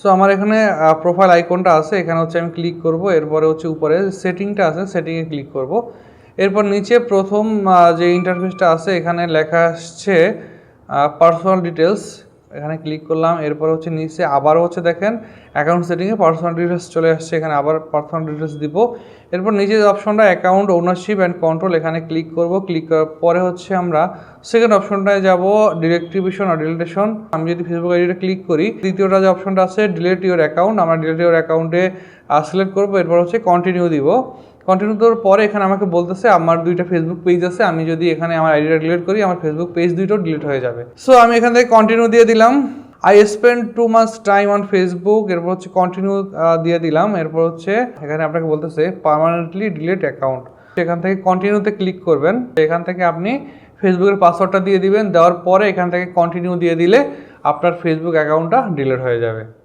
So আমার এখানে profile আইকনটা আছে, এখানে হচ্ছে আমি ক্লিক করব। এরপরে হচ্ছে উপরে সেটিংটা আছে, সেটিংয়ে ক্লিক করব। এরপর নিচে প্রথম যে ইন্টারফেসটা আছে এখানে লেখা আসছে পার্সোনাল ডিটেলস, এখানে ক্লিক করলাম। এরপর হচ্ছে নিচে আবারও হচ্ছে দেখেন অ্যাকাউন্ট সেটিংয়ে পার্সোনাল ডিটেলস চলে আসছে, এখানে আবার পার্সোনাল ডিটেলস দিব। এরপর নিচে যে অপশনটা অ্যাকাউন্ট ওনারশিপ অ্যান্ড কন্ট্রোল, এখানে ক্লিক করব। ক্লিক করার পরে হচ্ছে আমরা সেকেন্ড অপশনটায় যাব, ডিরেক্টিভিশন আর ডিলিটেশন। আমি যদি ফেসবুক আইডিটা ক্লিক করি, দ্বিতীয়টা যে অপশনটা আছে ডিলিট ইউর অ্যাকাউন্ট, আমরা ডিলিট ইউর অ্যাকাউন্টে সিলেক্ট করবো। এরপর হচ্ছে কন্টিনিউ দিব। কন্টিনিউ দেওয়ার পরে এখানে আমাকে বলতেছে আমার 2টা ফেসবুক পেজ আছে, আমি যদি এখানে আমার আইডিটা ডিলিট করি আমার ফেসবুক পেজ 2টো ডিলিট হয়ে যাবে। সো আমি এখান থেকে কন্টিনিউ দিয়ে দিলাম। I spend 2 months time on Facebook, এরপর হচ্ছে কন্টিনিউ দিয়ে দিলাম। এরপর হচ্ছে এখানে আপনাকে বলতেছে পার্মানেন্টলি ডিলিট অ্যাকাউন্ট, এখান থেকে কন্টিনিউতে ক্লিক করবেন। এখান থেকে আপনি ফেসবুকের পাসওয়ার্ডটা দিয়ে দিবেন, দেওয়ার পরে এখান থেকে কন্টিনিউ দিয়ে দিলে আপনার ফেসবুক অ্যাকাউন্টটা ডিলিট হয়ে যাবে।